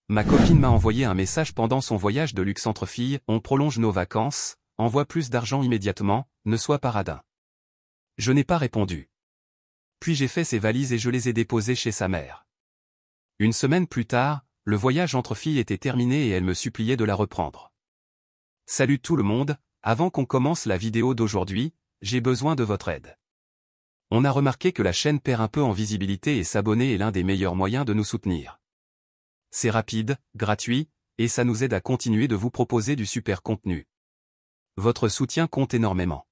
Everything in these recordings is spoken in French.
Ma copine m'a envoyé un message pendant son voyage de luxe entre filles, on prolonge nos vacances, envoie plus d'argent immédiatement, ne sois pas radin. Je n'ai pas répondu. Puis j'ai fait ses valises et je les ai déposées chez sa mère. Une semaine plus tard, le voyage entre filles était terminé et elle me suppliait de la reprendre. Salut tout le monde, avant qu'on commence la vidéo d'aujourd'hui, j'ai besoin de votre aide. On a remarqué que la chaîne perd un peu en visibilité et s'abonner est l'un des meilleurs moyens de nous soutenir. C'est rapide, gratuit, et ça nous aide à continuer de vous proposer du super contenu. Votre soutien compte énormément.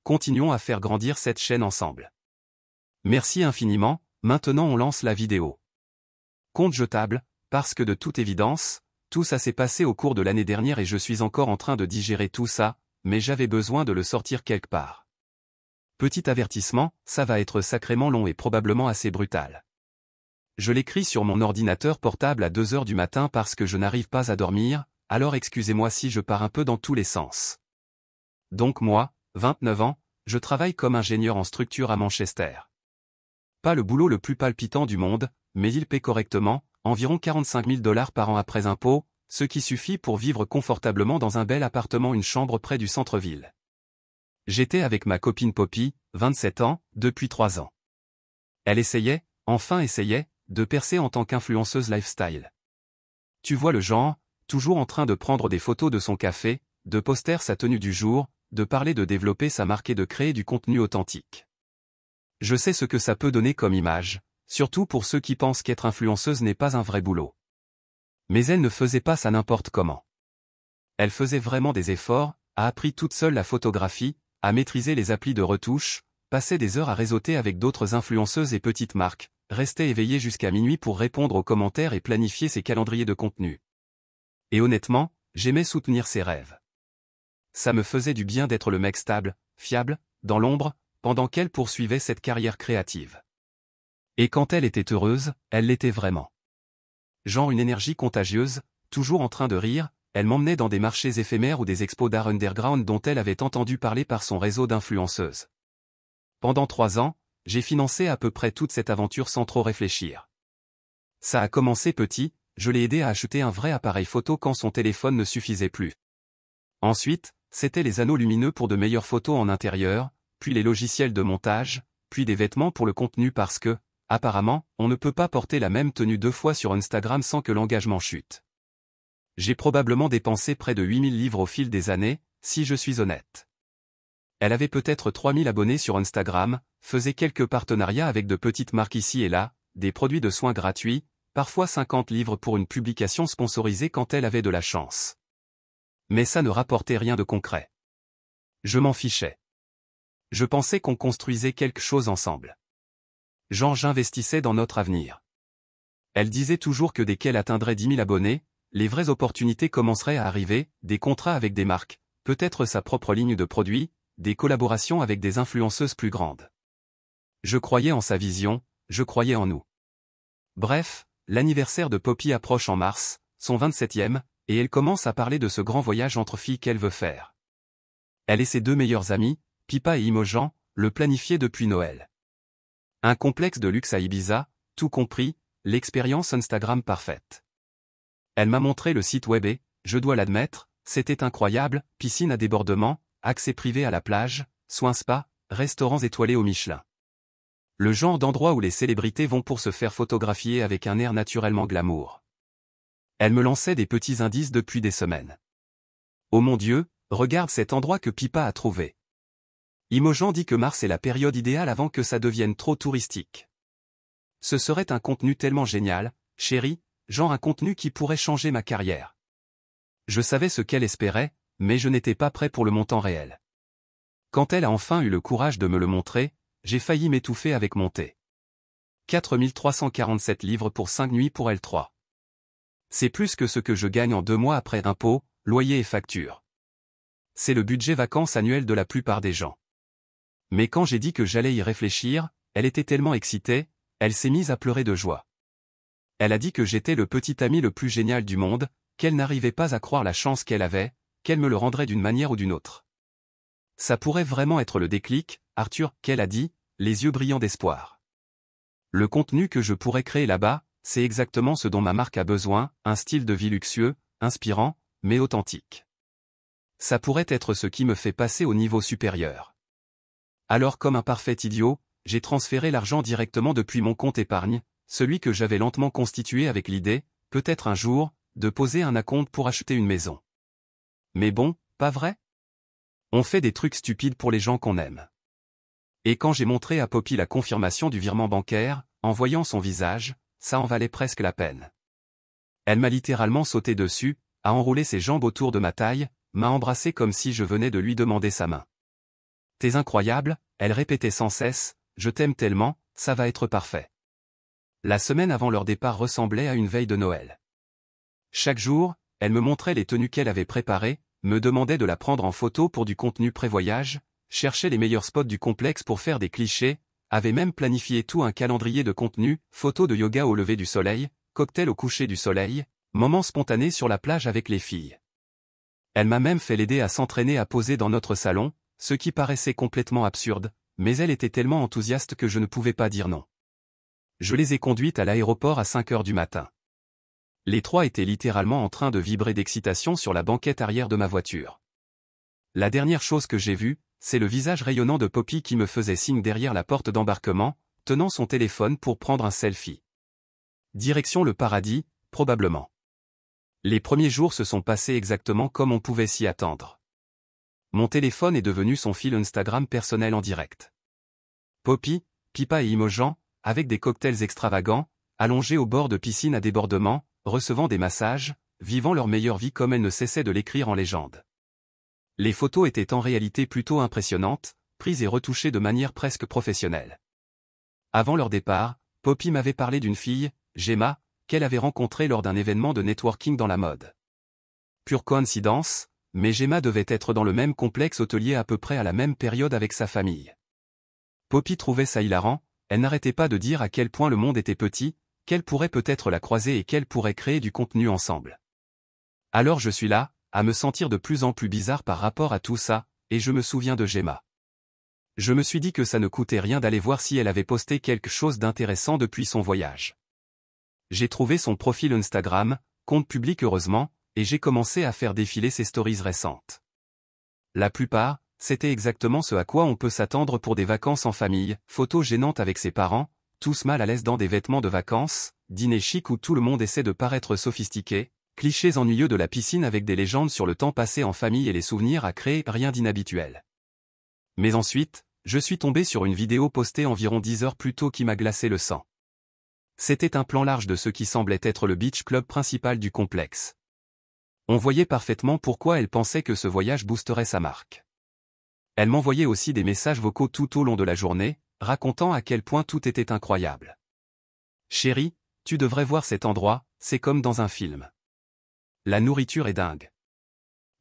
Continuons à faire grandir cette chaîne ensemble. Merci infiniment, maintenant on lance la vidéo. Compte jetable, parce que de toute évidence, tout ça s'est passé au cours de l'année dernière et je suis encore en train de digérer tout ça, mais j'avais besoin de le sortir quelque part. Petit avertissement, ça va être sacrément long et probablement assez brutal. Je l'écris sur mon ordinateur portable à 2 heures du matin parce que je n'arrive pas à dormir, alors excusez-moi si je pars un peu dans tous les sens. Donc moi, 29 ans, je travaille comme ingénieur en structure à Manchester. Pas le boulot le plus palpitant du monde, mais il paie correctement, environ 45 000 $ par an après impôts, ce qui suffit pour vivre confortablement dans un bel appartement, une chambre près du centre-ville. J'étais avec ma copine Poppy, 27 ans, depuis 3 ans. Elle essayait, enfin essayait, de percer en tant qu'influenceuse lifestyle. Tu vois le genre, toujours en train de prendre des photos de son café, de poster sa tenue du jour, de parler de développer sa marque et de créer du contenu authentique. Je sais ce que ça peut donner comme image, surtout pour ceux qui pensent qu'être influenceuse n'est pas un vrai boulot. Mais elle ne faisait pas ça n'importe comment. Elle faisait vraiment des efforts, a appris toute seule la photographie, a maîtrisé les applis de retouche, passait des heures à réseauter avec d'autres influenceuses et petites marques, restait éveillée jusqu'à minuit pour répondre aux commentaires et planifier ses calendriers de contenu. Et honnêtement, j'aimais soutenir ses rêves. Ça me faisait du bien d'être le mec stable, fiable, dans l'ombre, pendant qu'elle poursuivait cette carrière créative. Et quand elle était heureuse, elle l'était vraiment. Genre une énergie contagieuse, toujours en train de rire, elle m'emmenait dans des marchés éphémères ou des expos d'art underground dont elle avait entendu parler par son réseau d'influenceuses. Pendant 3 ans, j'ai financé à peu près toute cette aventure sans trop réfléchir. Ça a commencé petit, je l'ai aidé à acheter un vrai appareil photo quand son téléphone ne suffisait plus. Ensuite, c'était les anneaux lumineux pour de meilleures photos en intérieur, puis les logiciels de montage, puis des vêtements pour le contenu parce que, apparemment, on ne peut pas porter la même tenue 2 fois sur Instagram sans que l'engagement chute. J'ai probablement dépensé près de 8000 livres au fil des années, si je suis honnête. Elle avait peut-être 3000 abonnés sur Instagram, faisait quelques partenariats avec de petites marques ici et là, des produits de soins gratuits, parfois 50 livres pour une publication sponsorisée quand elle avait de la chance. Mais ça ne rapportait rien de concret. Je m'en fichais. Je pensais qu'on construisait quelque chose ensemble. J'investissais dans notre avenir. Elle disait toujours que dès qu'elle atteindrait 10 000 abonnés, les vraies opportunités commenceraient à arriver, des contrats avec des marques, peut-être sa propre ligne de produits, des collaborations avec des influenceuses plus grandes. Je croyais en sa vision, je croyais en nous. Bref, l'anniversaire de Poppy approche en mars, son 27e, et elle commence à parler de ce grand voyage entre filles qu'elle veut faire. Elle et ses 2 meilleures amies, Pippa et Imogen, le planifiaient depuis Noël. Un complexe de luxe à Ibiza, tout compris, l'expérience Instagram parfaite. Elle m'a montré le site web et, je dois l'admettre, c'était incroyable, piscine à débordement, accès privé à la plage, soins spa, restaurants étoilés au Michelin. Le genre d'endroit où les célébrités vont pour se faire photographier avec un air naturellement glamour. Elle me lançait des petits indices depuis des semaines. Oh mon Dieu, regarde cet endroit que Pippa a trouvé. Imogen dit que mars est la période idéale avant que ça devienne trop touristique. Ce serait un contenu tellement génial, chérie, genre un contenu qui pourrait changer ma carrière. Je savais ce qu'elle espérait, mais je n'étais pas prêt pour le montant réel. Quand elle a enfin eu le courage de me le montrer, j'ai failli m'étouffer avec mon thé. 4 347 livres pour 5 nuits pour L3. C'est plus que ce que je gagne en 2 mois après impôts, loyer et factures. C'est le budget vacances annuel de la plupart des gens. Mais quand j'ai dit que j'allais y réfléchir, elle était tellement excitée, elle s'est mise à pleurer de joie. Elle a dit que j'étais le petit ami le plus génial du monde, qu'elle n'arrivait pas à croire la chance qu'elle avait, qu'elle me le rendrait d'une manière ou d'une autre. Ça pourrait vraiment être le déclic, Arthur, qu'elle a dit, les yeux brillants d'espoir. Le contenu que je pourrais créer là-bas, c'est exactement ce dont ma marque a besoin, un style de vie luxueux, inspirant, mais authentique. Ça pourrait être ce qui me fait passer au niveau supérieur. Alors comme un parfait idiot, j'ai transféré l'argent directement depuis mon compte épargne, celui que j'avais lentement constitué avec l'idée, peut-être un jour, de poser un acompte pour acheter une maison. Mais bon, pas vrai? On fait des trucs stupides pour les gens qu'on aime. Et quand j'ai montré à Poppy la confirmation du virement bancaire, en voyant son visage, ça en valait presque la peine. Elle m'a littéralement sauté dessus, a enroulé ses jambes autour de ma taille, m'a embrassé comme si je venais de lui demander sa main. T'es incroyable, elle répétait sans cesse, je t'aime tellement, ça va être parfait. La semaine avant leur départ ressemblait à une veille de Noël. Chaque jour, elle me montrait les tenues qu'elle avait préparées, me demandait de la prendre en photo pour du contenu pré-voyage, cherchait les meilleurs spots du complexe pour faire des clichés, avait même planifié tout un calendrier de contenu, photos de yoga au lever du soleil, cocktail au coucher du soleil, moments spontanés sur la plage avec les filles. Elle m'a même fait l'aider à s'entraîner à poser dans notre salon, ce qui paraissait complètement absurde, mais elle était tellement enthousiaste que je ne pouvais pas dire non. Je les ai conduites à l'aéroport à 5 heures du matin. Les trois étaient littéralement en train de vibrer d'excitation sur la banquette arrière de ma voiture. La dernière chose que j'ai vue, c'est le visage rayonnant de Poppy qui me faisait signe derrière la porte d'embarquement, tenant son téléphone pour prendre un selfie. Direction le paradis, probablement. Les premiers jours se sont passés exactement comme on pouvait s'y attendre. Mon téléphone est devenu son fil Instagram personnel en direct. Poppy, Pippa et Imogen, avec des cocktails extravagants, allongés au bord de piscine à débordement, recevant des massages, vivant leur meilleure vie comme elle ne cessait de l'écrire en légende. Les photos étaient en réalité plutôt impressionnantes, prises et retouchées de manière presque professionnelle. Avant leur départ, Poppy m'avait parlé d'une fille, Gemma, qu'elle avait rencontrée lors d'un événement de networking dans la mode. Pure coïncidence, mais Gemma devait être dans le même complexe hôtelier à peu près à la même période avec sa famille. Poppy trouvait ça hilarant, elle n'arrêtait pas de dire à quel point le monde était petit, qu'elle pourrait peut-être la croiser et qu'elle pourrait créer du contenu ensemble. Alors je suis là, à me sentir de plus en plus bizarre par rapport à tout ça, et je me souviens de Gemma. Je me suis dit que ça ne coûtait rien d'aller voir si elle avait posté quelque chose d'intéressant depuis son voyage. J'ai trouvé son profil Instagram, compte public heureusement, et j'ai commencé à faire défiler ses stories récentes. La plupart, c'était exactement ce à quoi on peut s'attendre pour des vacances en famille, photos gênantes avec ses parents, tous mal à l'aise dans des vêtements de vacances, dîner chic où tout le monde essaie de paraître sophistiqué, clichés ennuyeux de la piscine avec des légendes sur le temps passé en famille et les souvenirs à créer, rien d'inhabituel. Mais ensuite, je suis tombé sur une vidéo postée environ 10 heures plus tôt qui m'a glacé le sang. C'était un plan large de ce qui semblait être le beach club principal du complexe. On voyait parfaitement pourquoi elle pensait que ce voyage boosterait sa marque. Elle m'envoyait aussi des messages vocaux tout au long de la journée, racontant à quel point tout était incroyable. Chérie, tu devrais voir cet endroit, c'est comme dans un film. La nourriture est dingue.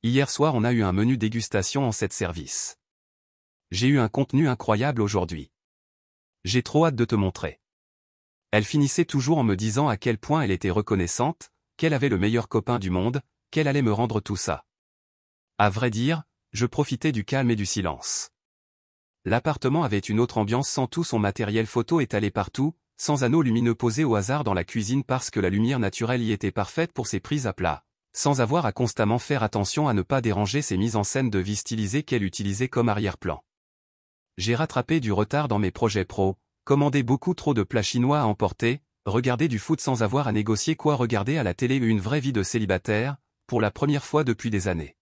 Hier soir on a eu un menu dégustation en 7 services. J'ai eu un contenu incroyable aujourd'hui. J'ai trop hâte de te montrer. Elle finissait toujours en me disant à quel point elle était reconnaissante, qu'elle avait le meilleur copain du monde, qu'elle allait me rendre tout ça. À vrai dire, je profitais du calme et du silence. L'appartement avait une autre ambiance sans tout son matériel photo étalé partout, sans anneaux lumineux posés au hasard dans la cuisine parce que la lumière naturelle y était parfaite pour ses prises à plat, sans avoir à constamment faire attention à ne pas déranger ses mises en scène de vie stylisées qu'elle utilisait comme arrière-plan. J'ai rattrapé du retard dans mes projets pro, commandé beaucoup trop de plats chinois à emporter, regardé du foot sans avoir à négocier quoi regarder à la télé, une vraie vie de célibataire, pour la première fois depuis des années.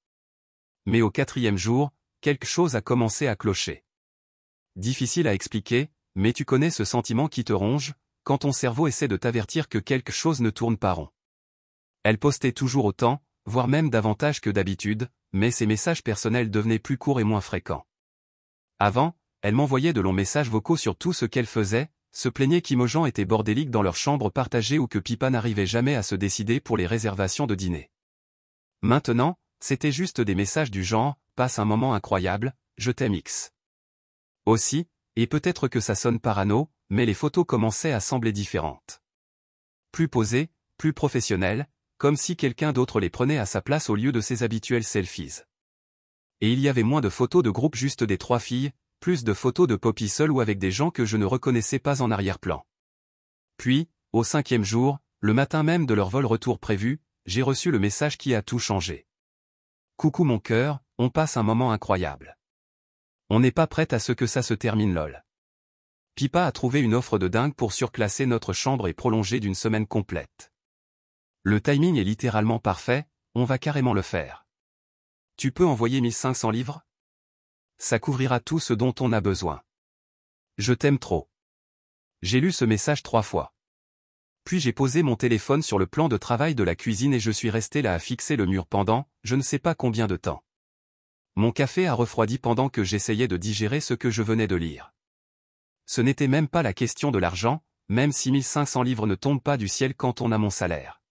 Mais au 4e jour, quelque chose a commencé à clocher. Difficile à expliquer, mais tu connais ce sentiment qui te ronge, quand ton cerveau essaie de t'avertir que quelque chose ne tourne pas rond. Elle postait toujours autant, voire même davantage que d'habitude, mais ses messages personnels devenaient plus courts et moins fréquents. Avant, elle m'envoyait de longs messages vocaux sur tout ce qu'elle faisait, se plaignait qu'Imogen était bordélique dans leur chambre partagée ou que Pippa n'arrivait jamais à se décider pour les réservations de dîner. Maintenant, c'était juste des messages du genre « Passe un moment incroyable, je t'aime X ». Aussi, et peut-être que ça sonne parano, mais les photos commençaient à sembler différentes. Plus posées, plus professionnelles, comme si quelqu'un d'autre les prenait à sa place au lieu de ses habituels selfies. Et il y avait moins de photos de groupe juste des 3 filles, plus de photos de Poppy seule ou avec des gens que je ne reconnaissais pas en arrière-plan. Puis, au 5e jour, le matin même de leur vol retour prévu, j'ai reçu le message qui a tout changé. Coucou mon cœur, on passe un moment incroyable. On n'est pas prête à ce que ça se termine lol. Pipa a trouvé une offre de dingue pour surclasser notre chambre et prolonger d'une semaine complète. Le timing est littéralement parfait, on va carrément le faire. Tu peux envoyer 1500 livres? Ça couvrira tout ce dont on a besoin. Je t'aime trop. J'ai lu ce message 3 fois. Puis j'ai posé mon téléphone sur le plan de travail de la cuisine et je suis resté là à fixer le mur pendant, je ne sais pas combien de temps. Mon café a refroidi pendant que j'essayais de digérer ce que je venais de lire. Ce n'était même pas la question de l'argent, même si 1500 livres ne tombent pas du ciel quand on a mon salaire.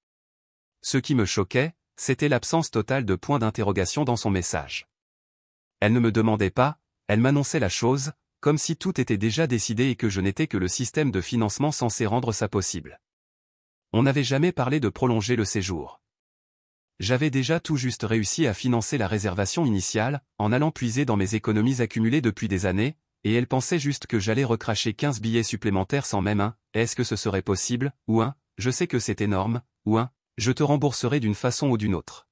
Ce qui me choquait, c'était l'absence totale de points d'interrogation dans son message. Elle ne me demandait pas, elle m'annonçait la chose, comme si tout était déjà décidé et que je n'étais que le système de financement censé rendre ça possible. On n'avait jamais parlé de prolonger le séjour. J'avais déjà tout juste réussi à financer la réservation initiale, en allant puiser dans mes économies accumulées depuis des années, et elle pensait juste que j'allais recracher 15 billets supplémentaires sans même un « est-ce que ce serait possible ?» ou un « je sais que c'est énorme » ou un « je te rembourserai d'une façon ou d'une autre ».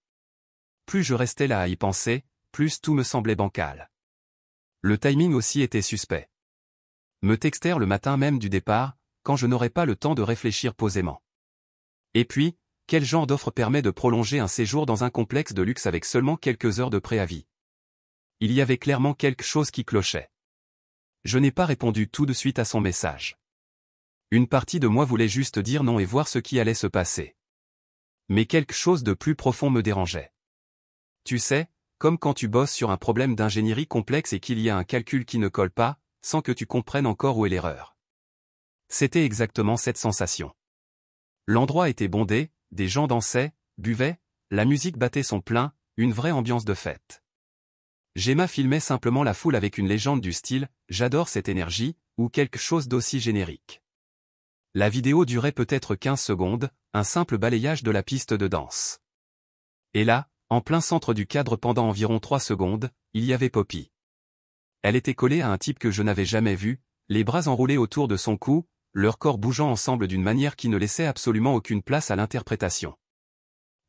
Plus je restais là à y penser, plus tout me semblait bancal. Le timing aussi était suspect. Me textèrent le matin même du départ, quand je n'aurais pas le temps de réfléchir posément. Et puis, quel genre d'offre permet de prolonger un séjour dans un complexe de luxe avec seulement quelques heures de préavis? Il y avait clairement quelque chose qui clochait. Je n'ai pas répondu tout de suite à son message. Une partie de moi voulait juste dire non et voir ce qui allait se passer. Mais quelque chose de plus profond me dérangeait. Tu sais, comme quand tu bosses sur un problème d'ingénierie complexe et qu'il y a un calcul qui ne colle pas, sans que tu comprennes encore où est l'erreur. C'était exactement cette sensation. L'endroit était bondé, des gens dansaient, buvaient, la musique battait son plein, une vraie ambiance de fête. Gemma filmait simplement la foule avec une légende du style « J'adore cette énergie » ou quelque chose d'aussi générique. La vidéo durait peut-être 15 secondes, un simple balayage de la piste de danse. Et là, en plein centre du cadre pendant environ 3 secondes, il y avait Poppy. Elle était collée à un type que je n'avais jamais vu, les bras enroulés autour de son cou, leurs corps bougeant ensemble d'une manière qui ne laissait absolument aucune place à l'interprétation.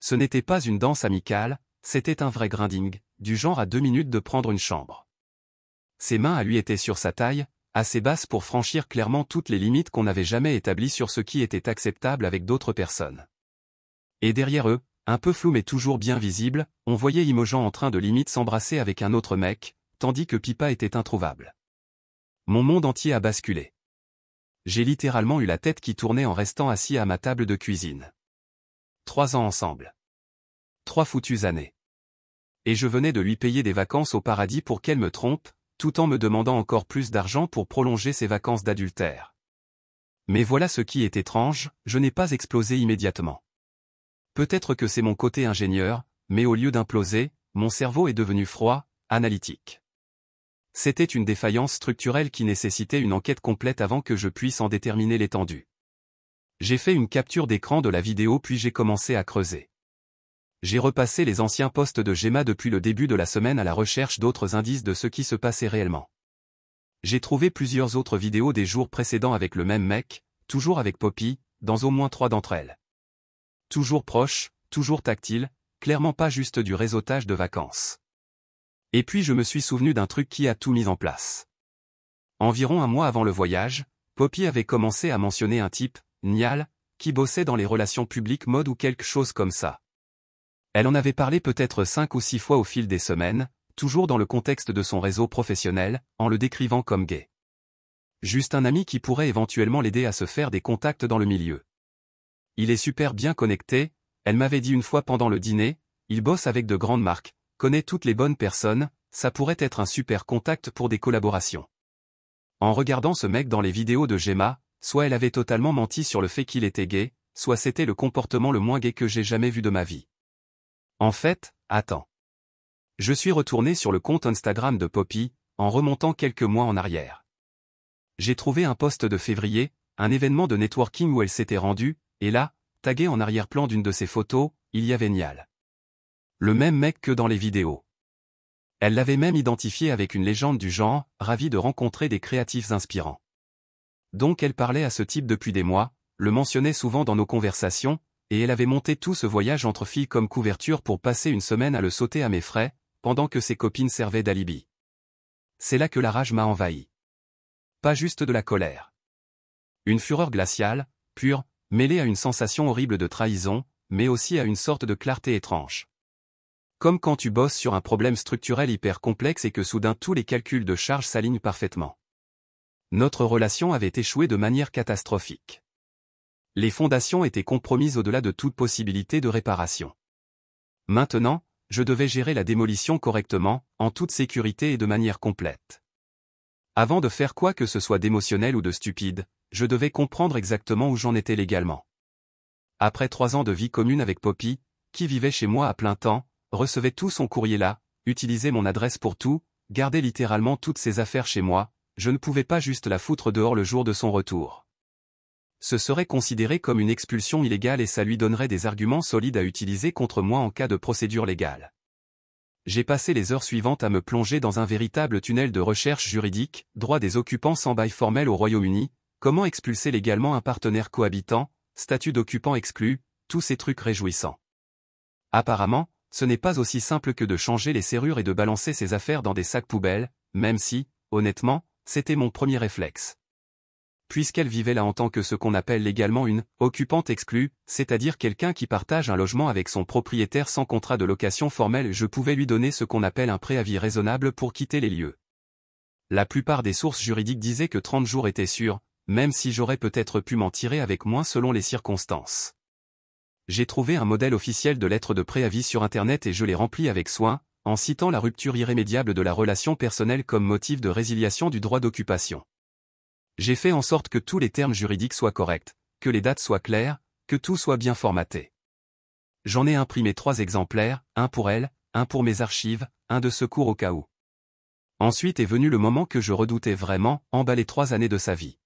Ce n'était pas une danse amicale, c'était un vrai grinding, du genre à 2 minutes de prendre une chambre. Ses mains à lui étaient sur sa taille, assez basses pour franchir clairement toutes les limites qu'on n'avait jamais établies sur ce qui était acceptable avec d'autres personnes. Et derrière eux, un peu flou mais toujours bien visible, on voyait Imogen en train de limite s'embrasser avec un autre mec, tandis que Pipa était introuvable. Mon monde entier a basculé. J'ai littéralement eu la tête qui tournait en restant assis à ma table de cuisine. 3 ans ensemble. 3 foutues années. Et je venais de lui payer des vacances au paradis pour qu'elle me trompe, tout en me demandant encore plus d'argent pour prolonger ses vacances d'adultère. Mais voilà ce qui est étrange, je n'ai pas explosé immédiatement. Peut-être que c'est mon côté ingénieur, mais au lieu d'imploser, mon cerveau est devenu froid, analytique. C'était une défaillance structurelle qui nécessitait une enquête complète avant que je puisse en déterminer l'étendue. J'ai fait une capture d'écran de la vidéo puis j'ai commencé à creuser. J'ai repassé les anciens posts de Gemma depuis le début de la semaine à la recherche d'autres indices de ce qui se passait réellement. J'ai trouvé plusieurs autres vidéos des jours précédents avec le même mec, toujours avec Poppy, dans au moins 3 d'entre elles. Toujours proche, toujours tactile, clairement pas juste du réseautage de vacances. Et puis je me suis souvenu d'un truc qui a tout mis en place. Environ un mois avant le voyage, Poppy avait commencé à mentionner un type, Niall, qui bossait dans les relations publiques mode ou quelque chose comme ça. Elle en avait parlé peut-être 5 ou 6 fois au fil des semaines, toujours dans le contexte de son réseau professionnel, en le décrivant comme gay. Juste un ami qui pourrait éventuellement l'aider à se faire des contacts dans le milieu. Il est super bien connecté, elle m'avait dit une fois pendant le dîner, il bosse avec de grandes marques, connaît toutes les bonnes personnes, ça pourrait être un super contact pour des collaborations. En regardant ce mec dans les vidéos de Gemma, soit elle avait totalement menti sur le fait qu'il était gay, soit c'était le comportement le moins gay que j'ai jamais vu de ma vie. En fait, attends. Je suis retourné sur le compte Instagram de Poppy, en remontant quelques mois en arrière. J'ai trouvé un post de février, un événement de networking où elle s'était rendue, et là, tagué en arrière-plan d'une de ses photos, il y avait Niall. Le même mec que dans les vidéos. Elle l'avait même identifié avec une légende du genre, ravie de rencontrer des créatifs inspirants. Donc elle parlait à ce type depuis des mois, le mentionnait souvent dans nos conversations, et elle avait monté tout ce voyage entre filles comme couverture pour passer une semaine à le sauter à mes frais, pendant que ses copines servaient d'alibi. C'est là que la rage m'a envahi. Pas juste de la colère. Une fureur glaciale, pure, mêlée à une sensation horrible de trahison, mais aussi à une sorte de clarté étrange. Comme quand tu bosses sur un problème structurel hyper complexe et que soudain tous les calculs de charge s'alignent parfaitement. Notre relation avait échoué de manière catastrophique. Les fondations étaient compromises au-delà de toute possibilité de réparation. Maintenant, je devais gérer la démolition correctement, en toute sécurité et de manière complète. Avant de faire quoi que ce soit d'émotionnel ou de stupide, je devais comprendre exactement où j'en étais légalement. Après 3 ans de vie commune avec Poppy, qui vivait chez moi à plein temps, recevait tout son courrier là, utilisait mon adresse pour tout, gardait littéralement toutes ses affaires chez moi, je ne pouvais pas juste la foutre dehors le jour de son retour. Ce serait considéré comme une expulsion illégale et ça lui donnerait des arguments solides à utiliser contre moi en cas de procédure légale. J'ai passé les heures suivantes à me plonger dans un véritable tunnel de recherche juridique, droit des occupants sans bail formel au Royaume-Uni, comment expulser légalement un partenaire cohabitant, statut d'occupant exclu, tous ces trucs réjouissants. Apparemment, ce n'est pas aussi simple que de changer les serrures et de balancer ses affaires dans des sacs poubelles, même si, honnêtement, c'était mon premier réflexe. Puisqu'elle vivait là en tant que ce qu'on appelle légalement une « occupante exclue », c'est-à-dire quelqu'un qui partage un logement avec son propriétaire sans contrat de location formel, je pouvais lui donner ce qu'on appelle un préavis raisonnable pour quitter les lieux. La plupart des sources juridiques disaient que 30 jours étaient sûrs, même si j'aurais peut-être pu m'en tirer avec moins selon les circonstances. J'ai trouvé un modèle officiel de lettre de préavis sur Internet et je l'ai rempli avec soin, en citant la rupture irrémédiable de la relation personnelle comme motif de résiliation du droit d'occupation. J'ai fait en sorte que tous les termes juridiques soient corrects, que les dates soient claires, que tout soit bien formaté. J'en ai imprimé 3 exemplaires, un pour elle, un pour mes archives, un de secours au cas où. Ensuite est venu le moment que je redoutais vraiment, emballer 3 années de sa vie.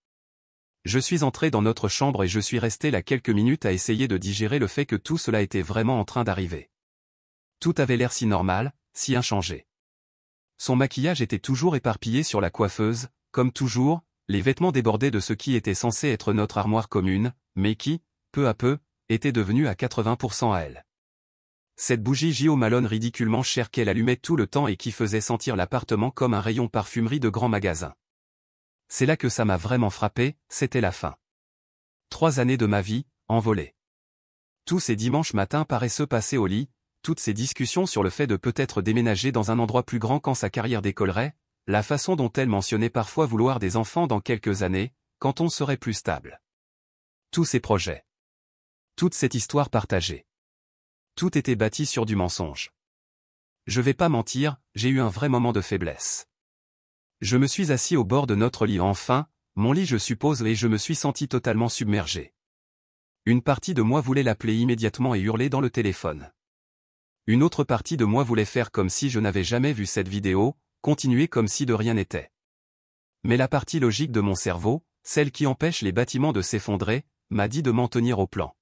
Je suis entré dans notre chambre et je suis resté là quelques minutes à essayer de digérer le fait que tout cela était vraiment en train d'arriver. Tout avait l'air si normal, si inchangé. Son maquillage était toujours éparpillé sur la coiffeuse, comme toujours, les vêtements débordaient de ce qui était censé être notre armoire commune, mais qui, peu à peu, était devenu à 80% à elle. Cette bougie Jo Malone ridiculement chère qu'elle allumait tout le temps et qui faisait sentir l'appartement comme un rayon parfumerie de grand magasin. C'est là que ça m'a vraiment frappé, c'était la fin. 3 années de ma vie, envolées. Tous ces dimanches matins paresseux passés au lit, toutes ces discussions sur le fait de peut-être déménager dans un endroit plus grand quand sa carrière décollerait, la façon dont elle mentionnait parfois vouloir des enfants dans quelques années, quand on serait plus stable. Tous ces projets. Toute cette histoire partagée. Tout était bâti sur du mensonge. Je vais pas mentir, j'ai eu un vrai moment de faiblesse. Je me suis assis au bord de notre lit enfin, mon lit je suppose, et je me suis senti totalement submergé. Une partie de moi voulait l'appeler immédiatement et hurler dans le téléphone. Une autre partie de moi voulait faire comme si je n'avais jamais vu cette vidéo, continuer comme si de rien n'était. Mais la partie logique de mon cerveau, celle qui empêche les bâtiments de s'effondrer, m'a dit de m'en tenir au plan.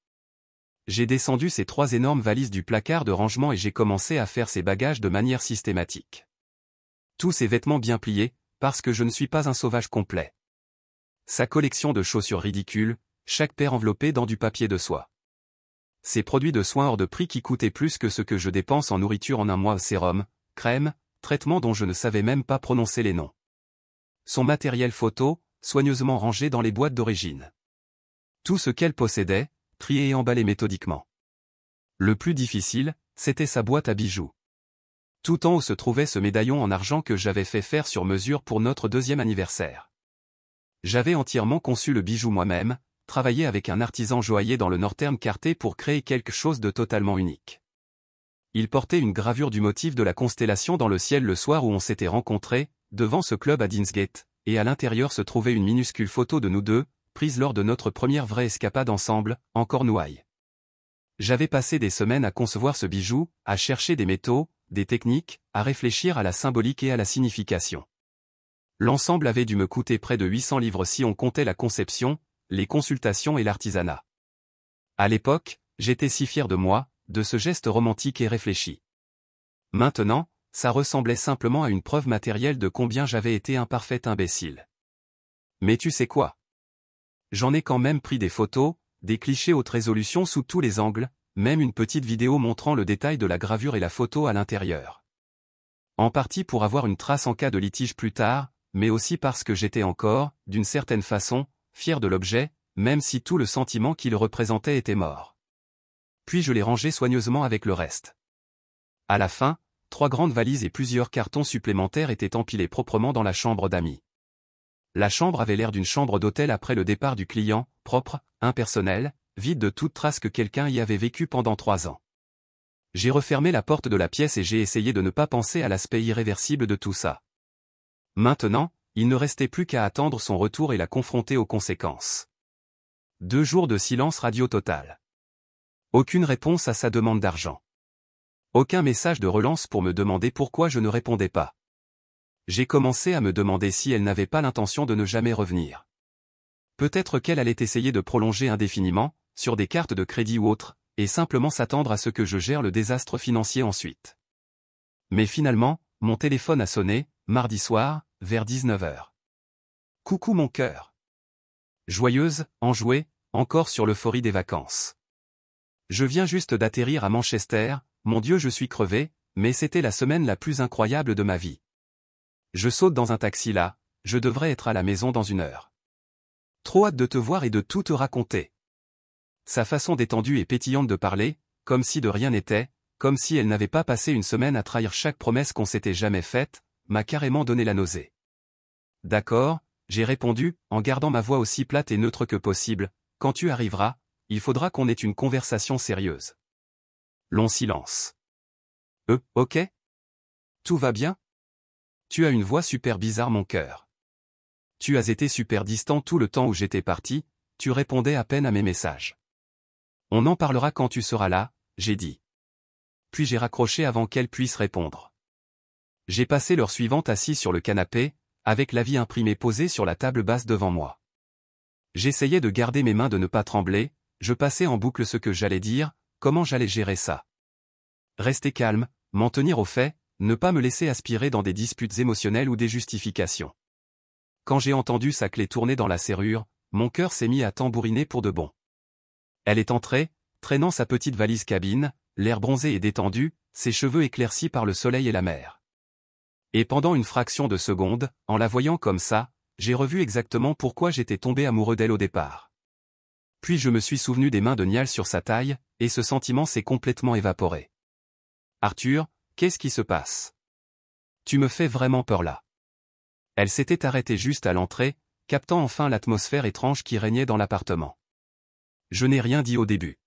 J'ai descendu ces 3 énormes valises du placard de rangement et j'ai commencé à faire ces bagages de manière systématique. Tous ces vêtements bien pliés, parce que je ne suis pas un sauvage complet. Sa collection de chaussures ridicules, chaque paire enveloppée dans du papier de soie. Ces produits de soins hors de prix qui coûtaient plus que ce que je dépense en nourriture en un mois, sérum, crème, traitements dont je ne savais même pas prononcer les noms. Son matériel photo, soigneusement rangé dans les boîtes d'origine. Tout ce qu'elle possédait, trié et emballé méthodiquement. Le plus difficile, c'était sa boîte à bijoux. Tout en haut se trouvait ce médaillon en argent que j'avais fait faire sur mesure pour notre 2e anniversaire. J'avais entièrement conçu le bijou moi-même, travaillé avec un artisan joaillier dans le Northern Quarter pour créer quelque chose de totalement unique. Il portait une gravure du motif de la constellation dans le ciel le soir où on s'était rencontrés, devant ce club à Deansgate, et à l'intérieur se trouvait une minuscule photo de nous deux, prise lors de notre première vraie escapade ensemble, en Cornouailles. J'avais passé des semaines à concevoir ce bijou, à chercher des métaux, des techniques, à réfléchir à la symbolique et à la signification. L'ensemble avait dû me coûter près de 800 livres si on comptait la conception, les consultations et l'artisanat. À l'époque, j'étais si fier de moi, de ce geste romantique et réfléchi. Maintenant, ça ressemblait simplement à une preuve matérielle de combien j'avais été un parfait imbécile. Mais tu sais quoi? J'en ai quand même pris des photos, des clichés haute résolution sous tous les angles, même une petite vidéo montrant le détail de la gravure et la photo à l'intérieur. En partie pour avoir une trace en cas de litige plus tard, mais aussi parce que j'étais encore, d'une certaine façon, fier de l'objet, même si tout le sentiment qu'il représentait était mort. Puis je l'ai rangé soigneusement avec le reste. À la fin, 3 grandes valises et plusieurs cartons supplémentaires étaient empilés proprement dans la chambre d'amis. La chambre avait l'air d'une chambre d'hôtel après le départ du client, propre, impersonnelle, vide de toute trace que quelqu'un y avait vécu pendant 3 ans. J'ai refermé la porte de la pièce et j'ai essayé de ne pas penser à l'aspect irréversible de tout ça. Maintenant, il ne restait plus qu'à attendre son retour et la confronter aux conséquences. 2 jours de silence radio total. Aucune réponse à sa demande d'argent. Aucun message de relance pour me demander pourquoi je ne répondais pas. J'ai commencé à me demander si elle n'avait pas l'intention de ne jamais revenir. Peut-être qu'elle allait essayer de prolonger indéfiniment, sur des cartes de crédit ou autres, et simplement s'attendre à ce que je gère le désastre financier ensuite. Mais finalement, mon téléphone a sonné, mardi soir, vers 19h. Coucou mon cœur. Joyeuse, enjouée, encore sur l'euphorie des vacances. Je viens juste d'atterrir à Manchester, mon Dieu je suis crevé, mais c'était la semaine la plus incroyable de ma vie. Je saute dans un taxi là, je devrais être à la maison dans 1 heure. Trop hâte de te voir et de tout te raconter. Sa façon détendue et pétillante de parler, comme si de rien n'était, comme si elle n'avait pas passé une semaine à trahir chaque promesse qu'on s'était jamais faite, m'a carrément donné la nausée. D'accord, j'ai répondu, en gardant ma voix aussi plate et neutre que possible, quand tu arriveras, il faudra qu'on ait une conversation sérieuse. Long silence. Ok? Tout va bien? Tu as une voix super bizarre mon cœur. Tu as été super distant tout le temps où j'étais parti, tu répondais à peine à mes messages. On en parlera quand tu seras là, j'ai dit. Puis j'ai raccroché avant qu'elle puisse répondre. J'ai passé l'heure suivante assis sur le canapé, avec l'avis imprimé posé sur la table basse devant moi. J'essayais de garder mes mains de ne pas trembler, je passais en boucle ce que j'allais dire, comment j'allais gérer ça. Rester calme, m'en tenir au fait, ne pas me laisser aspirer dans des disputes émotionnelles ou des justifications. Quand j'ai entendu sa clé tourner dans la serrure, mon cœur s'est mis à tambouriner pour de bon. Elle est entrée, traînant sa petite valise cabine, l'air bronzé et détendu, ses cheveux éclaircis par le soleil et la mer. Et pendant une fraction de seconde, en la voyant comme ça, j'ai revu exactement pourquoi j'étais tombé amoureux d'elle au départ. Puis je me suis souvenu des mains de Niall sur sa taille, et ce sentiment s'est complètement évaporé. Arthur, qu'est-ce qui se passe? Tu me fais vraiment peur là. Elle s'était arrêtée juste à l'entrée, captant enfin l'atmosphère étrange qui régnait dans l'appartement. Je n'ai rien dit au début.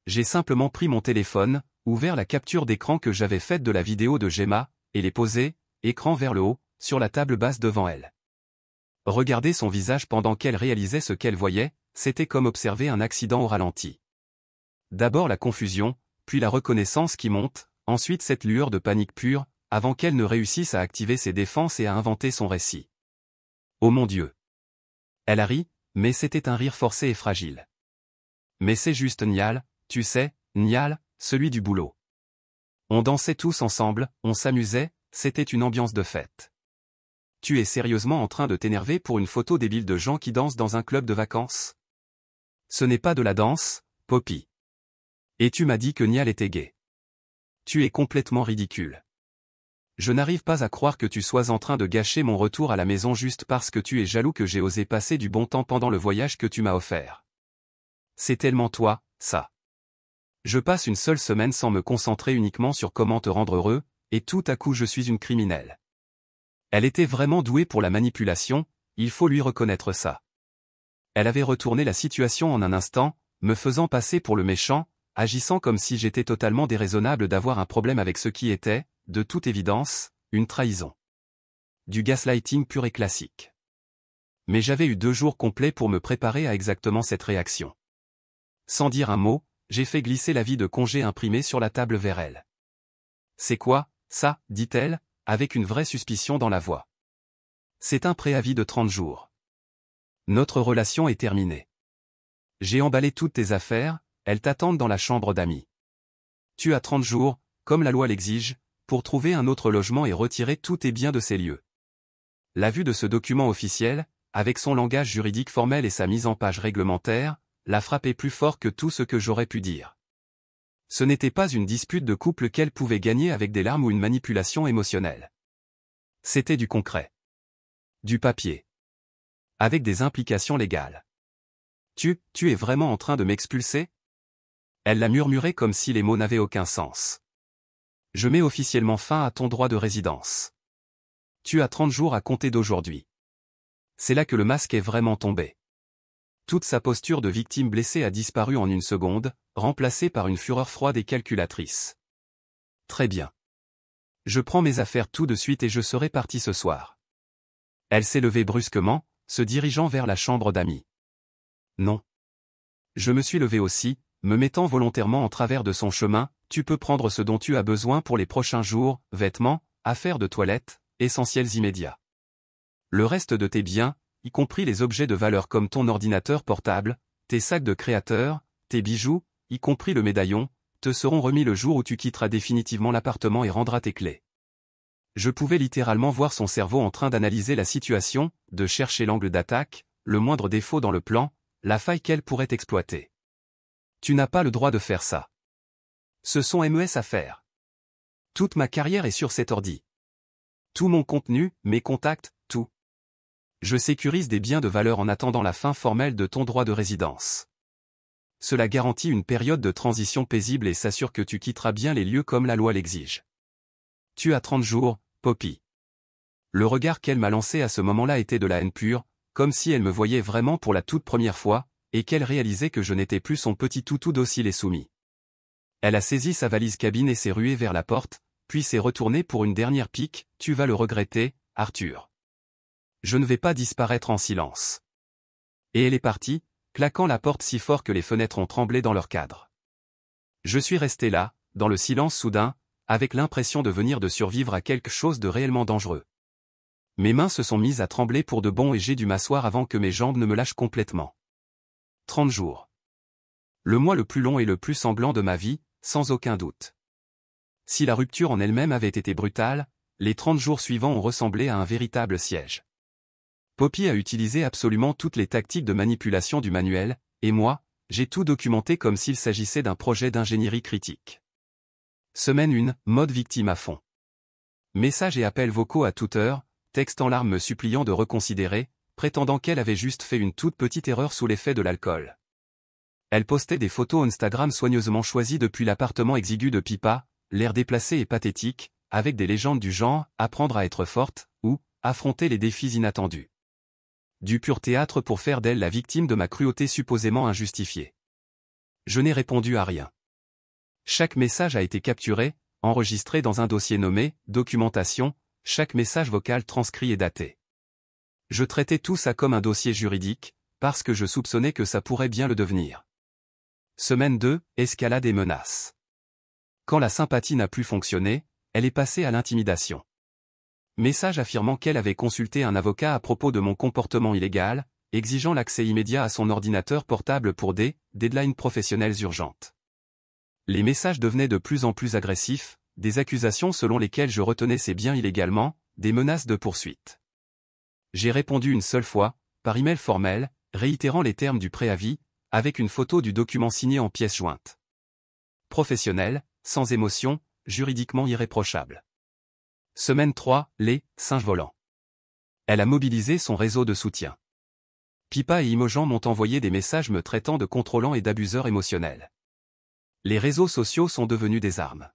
J'ai simplement pris mon téléphone, ouvert la capture d'écran que j'avais faite de la vidéo de Gemma, et l'ai posée, écran vers le haut, sur la table basse devant elle. Regarder son visage pendant qu'elle réalisait ce qu'elle voyait, c'était comme observer un accident au ralenti. D'abord la confusion, puis la reconnaissance qui monte, ensuite cette lueur de panique pure, avant qu'elle ne réussisse à activer ses défenses et à inventer son récit. Oh mon Dieu! Elle a ri, mais c'était un rire forcé et fragile. Mais c'est juste Niall, tu sais, Niall, celui du boulot. On dansait tous ensemble, on s'amusait, c'était une ambiance de fête. Tu es sérieusement en train de t'énerver pour une photo débile de gens qui dansent dans un club de vacances? Ce n'est pas de la danse, Poppy. Et tu m'as dit que Niall était gay. Tu es complètement ridicule. Je n'arrive pas à croire que tu sois en train de gâcher mon retour à la maison juste parce que tu es jaloux que j'ai osé passer du bon temps pendant le voyage que tu m'as offert. C'est tellement toi, ça. Je passe une seule semaine sans me concentrer uniquement sur comment te rendre heureux, et tout à coup je suis une criminelle. Elle était vraiment douée pour la manipulation, il faut lui reconnaître ça. Elle avait retourné la situation en un instant, me faisant passer pour le méchant, agissant comme si j'étais totalement déraisonnable d'avoir un problème avec ce qui était, de toute évidence, une trahison. Du gaslighting pur et classique. Mais j'avais eu 2 jours complets pour me préparer à exactement cette réaction. Sans dire un mot, j'ai fait glisser l'avis de congé imprimé sur la table vers elle. C'est quoi, ça, dit-elle, avec une vraie suspicion dans la voix. C'est un préavis de 30 jours. Notre relation est terminée. J'ai emballé toutes tes affaires, elles t'attendent dans la chambre d'amis. Tu as 30 jours, comme la loi l'exige, pour trouver un autre logement et retirer tous tes biens de ces lieux. La vue de ce document officiel, avec son langage juridique formel et sa mise en page réglementaire, l'a frappé plus fort que tout ce que j'aurais pu dire. Ce n'était pas une dispute de couple qu'elle pouvait gagner avec des larmes ou une manipulation émotionnelle. C'était du concret. Du papier. Avec des implications légales. Tu es vraiment en train de m'expulser? Elle l'a murmuré comme si les mots n'avaient aucun sens. Je mets officiellement fin à ton droit de résidence. Tu as 30 jours à compter d'aujourd'hui. C'est là que le masque est vraiment tombé. Toute sa posture de victime blessée a disparu en une seconde, remplacée par une fureur froide et calculatrice. Très bien. Je prends mes affaires tout de suite et je serai partie ce soir. Elle s'est levée brusquement, se dirigeant vers la chambre d'amis. Non. Je me suis levé aussi, me mettant volontairement en travers de son chemin. Tu peux prendre ce dont tu as besoin pour les prochains jours, vêtements, affaires de toilette, essentiels immédiats. Le reste de tes biens, y compris les objets de valeur comme ton ordinateur portable, tes sacs de créateur, tes bijoux, y compris le médaillon, te seront remis le jour où tu quitteras définitivement l'appartement et rendras tes clés. Je pouvais littéralement voir son cerveau en train d'analyser la situation, de chercher l'angle d'attaque, le moindre défaut dans le plan, la faille qu'elle pourrait exploiter. Tu n'as pas le droit de faire ça. Ce sont mes affaires. Toute ma carrière est sur cet ordi. Tout mon contenu, mes contacts, tout. Je sécurise des biens de valeur en attendant la fin formelle de ton droit de résidence. Cela garantit une période de transition paisible et s'assure que tu quitteras bien les lieux comme la loi l'exige. Tu as 30 jours, Poppy. Le regard qu'elle m'a lancé à ce moment-là était de la haine pure, comme si elle me voyait vraiment pour la toute première fois, et qu'elle réalisait que je n'étais plus son petit toutou docile et soumis. Elle a saisi sa valise cabine et s'est ruée vers la porte, puis s'est retournée pour une dernière pique. Tu vas le regretter, Arthur. Je ne vais pas disparaître en silence. Et elle est partie, claquant la porte si fort que les fenêtres ont tremblé dans leur cadre. Je suis resté là, dans le silence soudain, avec l'impression de venir de survivre à quelque chose de réellement dangereux. Mes mains se sont mises à trembler pour de bon et j'ai dû m'asseoir avant que mes jambes ne me lâchent complètement. 30 jours. Le mois le plus long et le plus sanglant de ma vie, sans aucun doute. Si la rupture en elle-même avait été brutale, les 30 jours suivants ont ressemblé à un véritable siège. Poppy a utilisé absolument toutes les tactiques de manipulation du manuel, et moi, j'ai tout documenté comme s'il s'agissait d'un projet d'ingénierie critique. Semaine 1, mode victime à fond. Messages et appels vocaux à toute heure, texte en larmes me suppliant de reconsidérer, prétendant qu'elle avait juste fait une toute petite erreur sous l'effet de l'alcool. Elle postait des photos Instagram soigneusement choisies depuis l'appartement exigu de Pippa, l'air déplacé et pathétique, avec des légendes du genre « apprendre à être forte » ou « affronter les défis inattendus ». Du pur théâtre pour faire d'elle la victime de ma cruauté supposément injustifiée. Je n'ai répondu à rien. Chaque message a été capturé, enregistré dans un dossier nommé « Documentation », chaque message vocal transcrit et daté. Je traitais tout ça comme un dossier juridique, parce que je soupçonnais que ça pourrait bien le devenir. Semaine 2, escalade et menaces. Quand la sympathie n'a plus fonctionné, elle est passée à l'intimidation. Message affirmant qu'elle avait consulté un avocat à propos de mon comportement illégal, exigeant l'accès immédiat à son ordinateur portable pour des deadlines professionnelles urgentes. Les messages devenaient de plus en plus agressifs, des accusations selon lesquelles je retenais ses biens illégalement, des menaces de poursuite. J'ai répondu une seule fois, par email formel, réitérant les termes du préavis, avec une photo du document signé en pièces jointes. Professionnel, sans émotion, juridiquement irréprochable. Semaine 3, les singes volants. Elle a mobilisé son réseau de soutien. Pippa et Imogen m'ont envoyé des messages me traitant de contrôlant et d'abuseur émotionnel. Les réseaux sociaux sont devenus des armes.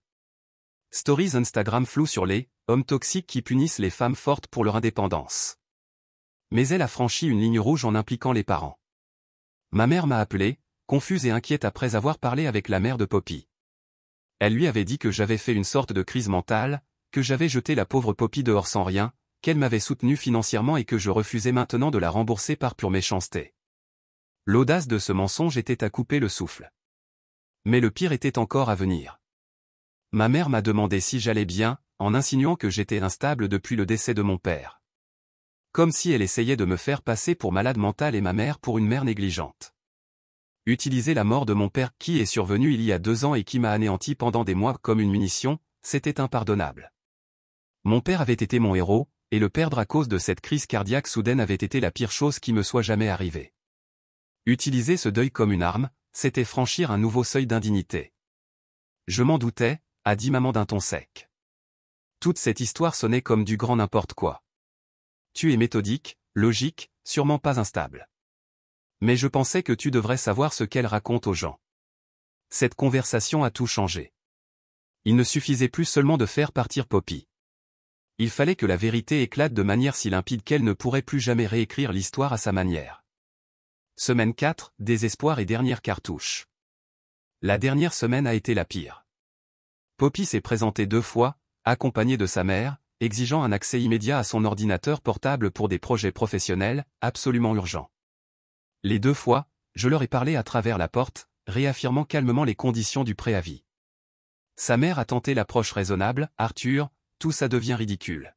Stories Instagram floues sur les hommes toxiques qui punissent les femmes fortes pour leur indépendance. Mais elle a franchi une ligne rouge en impliquant les parents. Ma mère m'a appelé, confuse et inquiète après avoir parlé avec la mère de Poppy. Elle lui avait dit que j'avais fait une sorte de crise mentale, que j'avais jeté la pauvre Poppy dehors sans rien, qu'elle m'avait soutenu financièrement et que je refusais maintenant de la rembourser par pure méchanceté. L'audace de ce mensonge était à couper le souffle. Mais le pire était encore à venir. Ma mère m'a demandé si j'allais bien, en insinuant que j'étais instable depuis le décès de mon père. Comme si elle essayait de me faire passer pour malade mentale et ma mère pour une mère négligente. Utiliser la mort de mon père qui est survenue il y a 2 ans et qui m'a anéanti pendant des mois comme une munition, c'était impardonnable. Mon père avait été mon héros, et le perdre à cause de cette crise cardiaque soudaine avait été la pire chose qui me soit jamais arrivée. Utiliser ce deuil comme une arme, c'était franchir un nouveau seuil d'indignité. Je m'en doutais, a dit maman d'un ton sec. Toute cette histoire sonnait comme du grand n'importe quoi. Tu es méthodique, logique, sûrement pas instable. Mais je pensais que tu devrais savoir ce qu'elle raconte aux gens. Cette conversation a tout changé. Il ne suffisait plus seulement de faire partir Poppy. Il fallait que la vérité éclate de manière si limpide qu'elle ne pourrait plus jamais réécrire l'histoire à sa manière. Semaine 4, désespoir et dernière cartouche. La dernière semaine a été la pire. Poppy s'est présentée 2 fois, accompagnée de sa mère, exigeant un accès immédiat à son ordinateur portable pour des projets professionnels, absolument urgents. Les 2 fois, je leur ai parlé à travers la porte, réaffirmant calmement les conditions du préavis. Sa mère a tenté l'approche raisonnable, « Arthur, tout ça devient ridicule.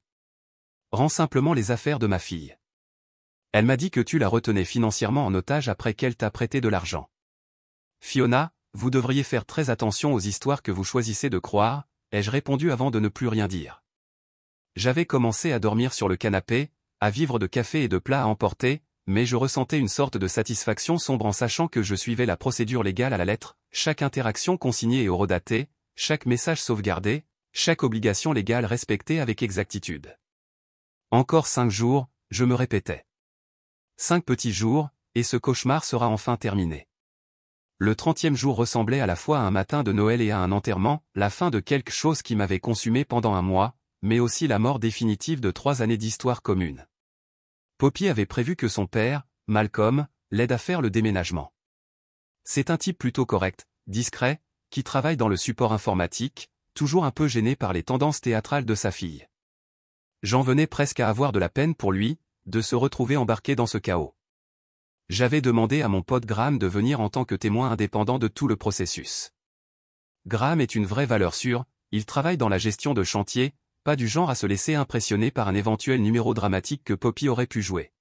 Rends simplement les affaires de ma fille. Elle m'a dit que tu la retenais financièrement en otage après qu'elle t'a prêté de l'argent. Fiona, vous devriez faire très attention aux histoires que vous choisissez de croire, ai-je répondu avant de ne plus rien dire. J'avais commencé à dormir sur le canapé, à vivre de café et de plats à emporter, mais je ressentais une sorte de satisfaction sombre en sachant que je suivais la procédure légale à la lettre, chaque interaction consignée et horodatée, chaque message sauvegardé, chaque obligation légale respectée avec exactitude. Encore 5 jours, je me répétais. 5 petits jours, et ce cauchemar sera enfin terminé. Le 30e jour ressemblait à la fois à un matin de Noël et à un enterrement, la fin de quelque chose qui m'avait consumé pendant un mois, mais aussi la mort définitive de 3 années d'histoire commune. Poppy avait prévu que son père, Malcolm, l'aide à faire le déménagement. C'est un type plutôt correct, discret, qui travaille dans le support informatique, toujours un peu gêné par les tendances théâtrales de sa fille. J'en venais presque à avoir de la peine pour lui, de se retrouver embarqué dans ce chaos. J'avais demandé à mon pote Graham de venir en tant que témoin indépendant de tout le processus. Graham est une vraie valeur sûre, il travaille dans la gestion de chantier, pas du genre à se laisser impressionner par un éventuel numéro dramatique que Poppy aurait pu jouer.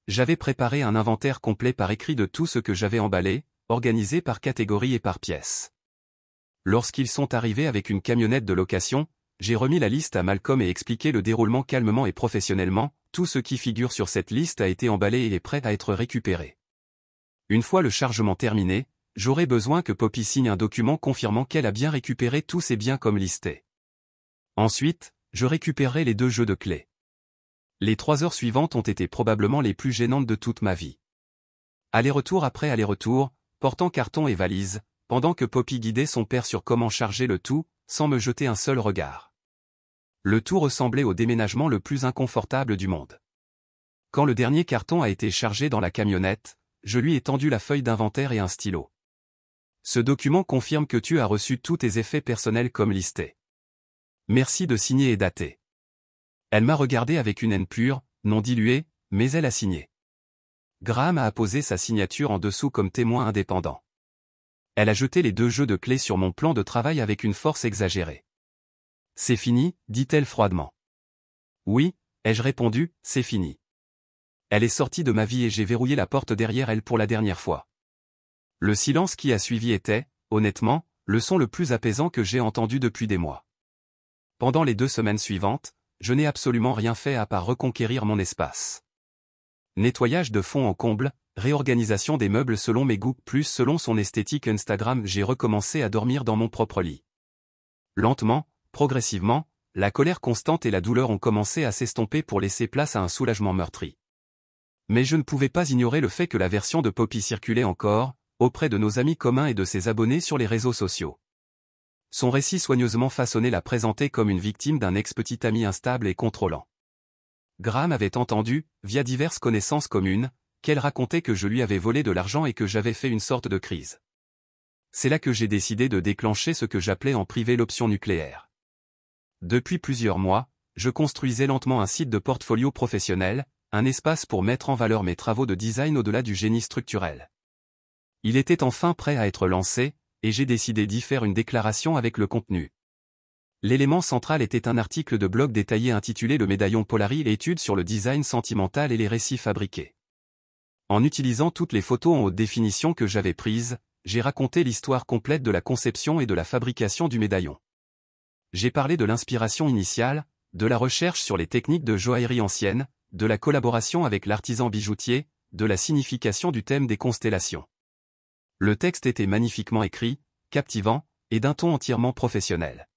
J'avais préparé un inventaire complet par écrit de tout ce que j'avais emballé, organisé par catégorie et par pièce. Lorsqu'ils sont arrivés avec une camionnette de location, j'ai remis la liste à Malcolm et expliqué le déroulement calmement et professionnellement, tout ce qui figure sur cette liste a été emballé et est prêt à être récupéré. Une fois le chargement terminé, j'aurai besoin que Poppy signe un document confirmant qu'elle a bien récupéré tous ses biens comme listés. Ensuite, je récupérerai les 2 jeux de clés. Les 3 heures suivantes ont été probablement les plus gênantes de toute ma vie. Aller-retour après aller-retour, portant carton et valise, pendant que Poppy guidait son père sur comment charger le tout, sans me jeter un seul regard. Le tout ressemblait au déménagement le plus inconfortable du monde. Quand le dernier carton a été chargé dans la camionnette, je lui ai tendu la feuille d'inventaire et un stylo. Ce document confirme que tu as reçu tous tes effets personnels comme listés. Merci de signer et dater. Elle m'a regardé avec une haine pure, non diluée, mais elle a signé. Graham a apposé sa signature en dessous comme témoin indépendant. Elle a jeté les 2 jeux de clés sur mon plan de travail avec une force exagérée. C'est fini, dit-elle froidement. Oui, ai-je répondu, c'est fini. Elle est sortie de ma vie et j'ai verrouillé la porte derrière elle pour la dernière fois. Le silence qui a suivi était, honnêtement, le son le plus apaisant que j'ai entendu depuis des mois. Pendant les 2 semaines suivantes, je n'ai absolument rien fait à part reconquérir mon espace. Nettoyage de fond en comble, réorganisation des meubles selon mes goûts plus selon son esthétique Instagram, j'ai recommencé à dormir dans mon propre lit. Lentement, progressivement, la colère constante et la douleur ont commencé à s'estomper pour laisser place à un soulagement meurtri. Mais je ne pouvais pas ignorer le fait que la version de Poppy circulait encore, auprès de nos amis communs et de ses abonnés sur les réseaux sociaux. Son récit soigneusement façonné la présentait comme une victime d'un ex-petit ami instable et contrôlant. Graham avait entendu, via diverses connaissances communes, qu'elle racontait que je lui avais volé de l'argent et que j'avais fait une sorte de crise. C'est là que j'ai décidé de déclencher ce que j'appelais en privé l'option nucléaire. Depuis plusieurs mois, je construisais lentement un site de portfolio professionnel, un espace pour mettre en valeur mes travaux de design au-delà du génie structurel. Il était enfin prêt à être lancé, et j'ai décidé d'y faire une déclaration avec le contenu. L'élément central était un article de blog détaillé intitulé Le médaillon Polari, études sur le design sentimental et les récits fabriqués. En utilisant toutes les photos en haute définition que j'avais prises, j'ai raconté l'histoire complète de la conception et de la fabrication du médaillon. J'ai parlé de l'inspiration initiale, de la recherche sur les techniques de joaillerie ancienne, de la collaboration avec l'artisan bijoutier, de la signification du thème des constellations. Le texte était magnifiquement écrit, captivant, et d'un ton entièrement professionnel.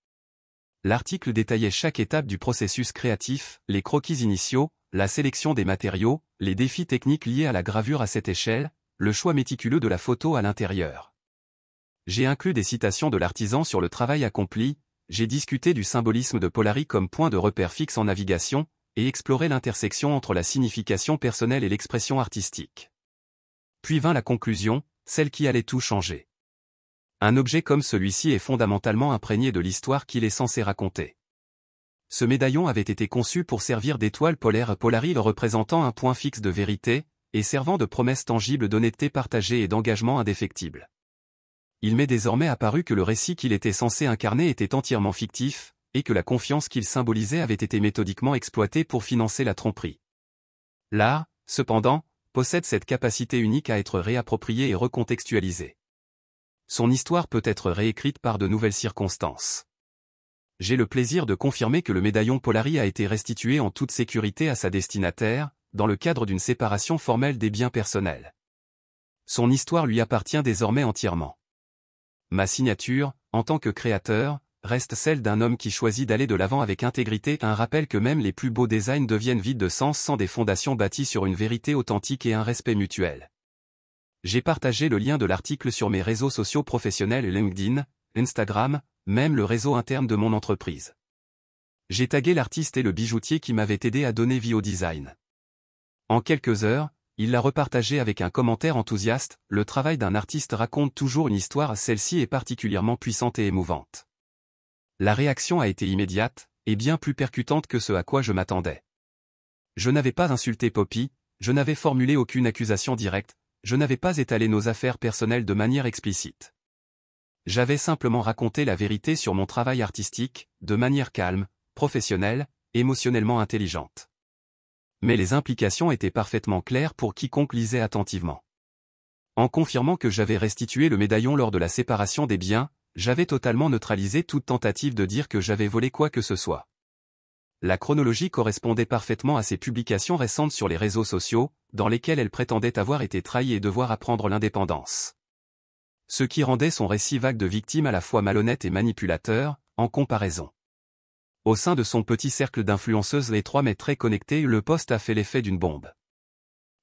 L'article détaillait chaque étape du processus créatif, les croquis initiaux, la sélection des matériaux, les défis techniques liés à la gravure à cette échelle, le choix méticuleux de la photo à l'intérieur. J'ai inclus des citations de l'artisan sur le travail accompli, j'ai discuté du symbolisme de Polari comme point de repère fixe en navigation, et exploré l'intersection entre la signification personnelle et l'expression artistique. Puis vint la conclusion, celle qui allait tout changer. Un objet comme celui-ci est fondamentalement imprégné de l'histoire qu'il est censé raconter. Ce médaillon avait été conçu pour servir d'étoile polaire Polari représentant un point fixe de vérité, et servant de promesse tangible d'honnêteté partagée et d'engagement indéfectible. Il m'est désormais apparu que le récit qu'il était censé incarner était entièrement fictif, et que la confiance qu'il symbolisait avait été méthodiquement exploitée pour financer la tromperie. L'art, cependant, possède cette capacité unique à être réapproprié et recontextualisé. Son histoire peut être réécrite par de nouvelles circonstances. J'ai le plaisir de confirmer que le médaillon Polari a été restitué en toute sécurité à sa destinataire, dans le cadre d'une séparation formelle des biens personnels. Son histoire lui appartient désormais entièrement. Ma signature, en tant que créateur, reste celle d'un homme qui choisit d'aller de l'avant avec intégrité, un rappel que même les plus beaux designs deviennent vides de sens sans des fondations bâties sur une vérité authentique et un respect mutuel. J'ai partagé le lien de l'article sur mes réseaux sociaux professionnels LinkedIn, Instagram, même le réseau interne de mon entreprise. J'ai tagué l'artiste et le bijoutier qui m'avait aidé à donner vie au design. En quelques heures, il l'a repartagé avec un commentaire enthousiaste, le travail d'un artiste raconte toujours une histoire, celle-ci est particulièrement puissante et émouvante. La réaction a été immédiate, et bien plus percutante que ce à quoi je m'attendais. Je n'avais pas insulté Poppy, je n'avais formulé aucune accusation directe, je n'avais pas étalé nos affaires personnelles de manière explicite. J'avais simplement raconté la vérité sur mon travail artistique, de manière calme, professionnelle, émotionnellement intelligente. Mais les implications étaient parfaitement claires pour quiconque lisait attentivement. En confirmant que j'avais restitué le médaillon lors de la séparation des biens, j'avais totalement neutralisé toute tentative de dire que j'avais volé quoi que ce soit. La chronologie correspondait parfaitement à ses publications récentes sur les réseaux sociaux, dans lesquelles elle prétendait avoir été trahie et devoir apprendre l'indépendance. Ce qui rendait son récit vague de victime à la fois malhonnête et manipulateur, en comparaison. Au sein de son petit cercle d'influenceuses étroit mais très connecté, le post a fait l'effet d'une bombe.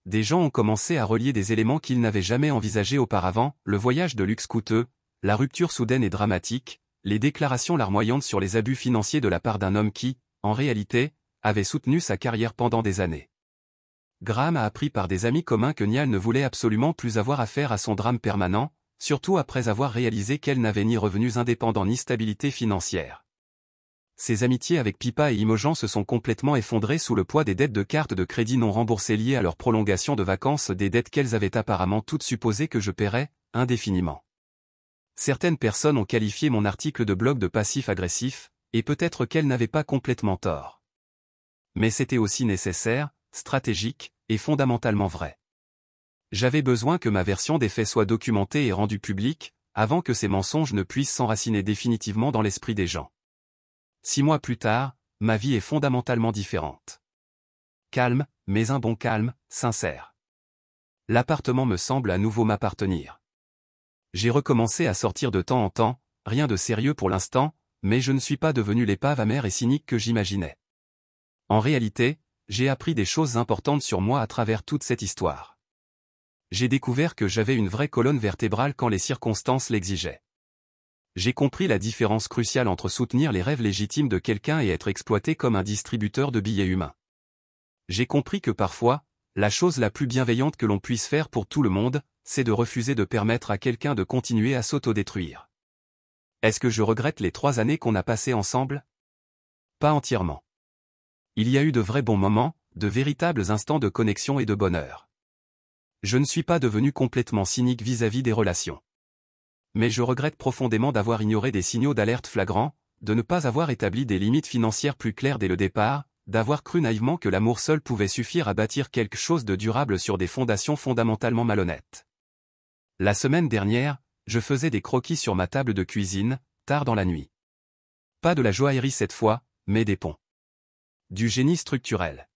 Des gens ont commencé à relier des éléments qu'ils n'avaient jamais envisagés auparavant, le voyage de luxe coûteux, la rupture soudaine et dramatique, les déclarations larmoyantes sur les abus financiers de la part d'un homme qui, en réalité, avait soutenu sa carrière pendant des années. Graham a appris par des amis communs que Niall ne voulait absolument plus avoir affaire à son drame permanent, surtout après avoir réalisé qu'elle n'avait ni revenus indépendants ni stabilité financière. Ses amitiés avec Pippa et Imogen se sont complètement effondrées sous le poids des dettes de cartes de crédit non remboursées liées à leur prolongation de vacances, des dettes qu'elles avaient apparemment toutes supposé que je paierais, indéfiniment. Certaines personnes ont qualifié mon article de blog de passif-agressif, et peut-être qu'elles n'avaient pas complètement tort. Mais c'était aussi nécessaire, stratégique, et fondamentalement vrai. J'avais besoin que ma version des faits soit documentée et rendue publique, avant que ces mensonges ne puissent s'enraciner définitivement dans l'esprit des gens. 6 mois plus tard, ma vie est fondamentalement différente. Calme, mais un bon calme, sincère. L'appartement me semble à nouveau m'appartenir. J'ai recommencé à sortir de temps en temps, rien de sérieux pour l'instant, mais je ne suis pas devenu l'épave amère et cynique que j'imaginais. En réalité, j'ai appris des choses importantes sur moi à travers toute cette histoire. J'ai découvert que j'avais une vraie colonne vertébrale quand les circonstances l'exigeaient. J'ai compris la différence cruciale entre soutenir les rêves légitimes de quelqu'un et être exploité comme un distributeur de billets humains. J'ai compris que parfois, la chose la plus bienveillante que l'on puisse faire pour tout le monde, c'est de refuser de permettre à quelqu'un de continuer à s'autodétruire. Est-ce que je regrette les 3 années qu'on a passées ensemble? Pas entièrement. Il y a eu de vrais bons moments, de véritables instants de connexion et de bonheur. Je ne suis pas devenu complètement cynique vis-à-vis des relations. Mais je regrette profondément d'avoir ignoré des signaux d'alerte flagrants, de ne pas avoir établi des limites financières plus claires dès le départ, d'avoir cru naïvement que l'amour seul pouvait suffire à bâtir quelque chose de durable sur des fondations fondamentalement malhonnêtes. La semaine dernière, je faisais des croquis sur ma table de cuisine, tard dans la nuit. Pas de la joaillerie cette fois, mais des ponts. Du génie structurel.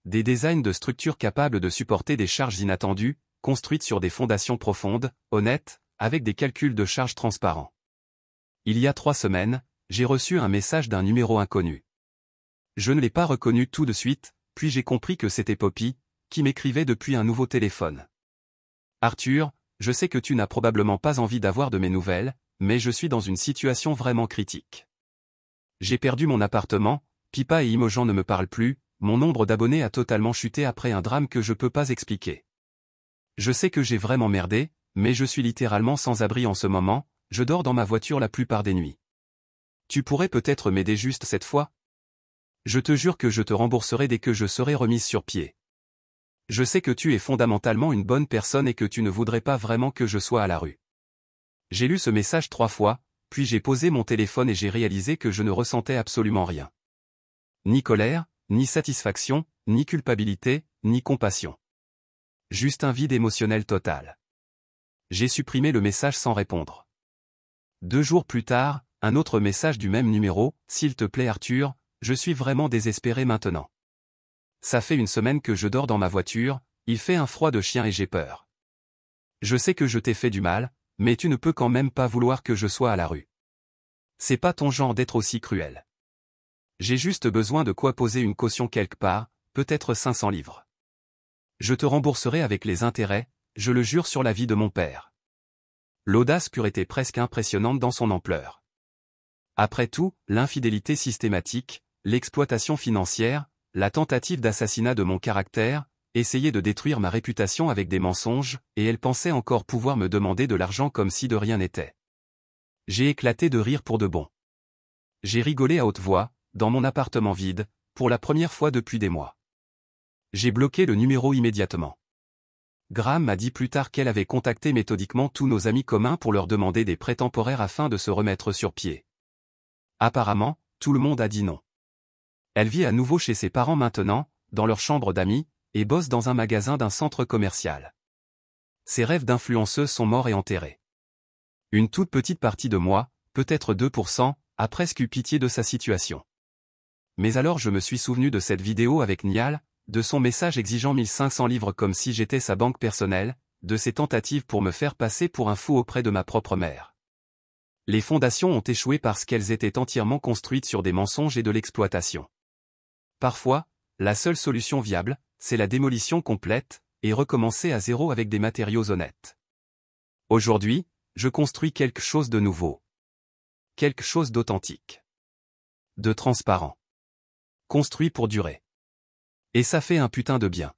des designs de structures capables de supporter des charges inattendues, construites sur des fondations profondes, honnêtes, avec des calculs de charges transparents. Il y a 3 semaines, j'ai reçu un message d'un numéro inconnu. Je ne l'ai pas reconnu tout de suite, puis j'ai compris que c'était Poppy, qui m'écrivait depuis un nouveau téléphone. Arthur, je sais que tu n'as probablement pas envie d'avoir de mes nouvelles, mais je suis dans une situation vraiment critique. J'ai perdu mon appartement, Pipa et Imogen ne me parlent plus, mon nombre d'abonnés a totalement chuté après un drame que je peux pas expliquer. Je sais que j'ai vraiment merdé, mais je suis littéralement sans abri en ce moment, je dors dans ma voiture la plupart des nuits. Tu pourrais peut-être m'aider juste cette fois? Je te jure que je te rembourserai dès que je serai remise sur pied. Je sais que tu es fondamentalement une bonne personne et que tu ne voudrais pas vraiment que je sois à la rue. J'ai lu ce message 3 fois, puis j'ai posé mon téléphone et j'ai réalisé que je ne ressentais absolument rien. Ni colère, ni satisfaction, ni culpabilité, ni compassion. Juste un vide émotionnel total. J'ai supprimé le message sans répondre. 2 jours plus tard, un autre message du même numéro, « S'il te plaît Arthur, je suis vraiment désespéré maintenant. Ça fait 1 semaine que je dors dans ma voiture, il fait un froid de chien et j'ai peur. Je sais que je t'ai fait du mal, mais tu ne peux quand même pas vouloir que je sois à la rue. C'est pas ton genre d'être aussi cruel. J'ai juste besoin de quoi poser une caution quelque part, peut-être 500 livres. Je te rembourserai avec les intérêts, je le jure sur la vie de mon père. » L'audace pure était presque impressionnante dans son ampleur. Après tout, l'infidélité systématique, l'exploitation financière, la tentative d'assassinat de mon caractère, essayer de détruire ma réputation avec des mensonges, et elle pensait encore pouvoir me demander de l'argent comme si de rien n'était. J'ai éclaté de rire pour de bon. J'ai rigolé à haute voix, dans mon appartement vide, pour la première fois depuis des mois. J'ai bloqué le numéro immédiatement. Graham m'a dit plus tard qu'elle avait contacté méthodiquement tous nos amis communs pour leur demander des prêts temporaires afin de se remettre sur pied. Apparemment, tout le monde a dit non. Elle vit à nouveau chez ses parents maintenant, dans leur chambre d'amis, et bosse dans un magasin d'un centre commercial. Ses rêves d'influenceuse sont morts et enterrés. Une toute petite partie de moi, peut-être 2%, a presque eu pitié de sa situation. Mais alors je me suis souvenu de cette vidéo avec Niall, de son message exigeant 1500 livres comme si j'étais sa banque personnelle, de ses tentatives pour me faire passer pour un fou auprès de ma propre mère. Les fondations ont échoué parce qu'elles étaient entièrement construites sur des mensonges et de l'exploitation. Parfois, la seule solution viable, c'est la démolition complète, et recommencer à zéro avec des matériaux honnêtes. Aujourd'hui, je construis quelque chose de nouveau. Quelque chose d'authentique. De transparent. Construit pour durer. Et ça fait un putain de bien.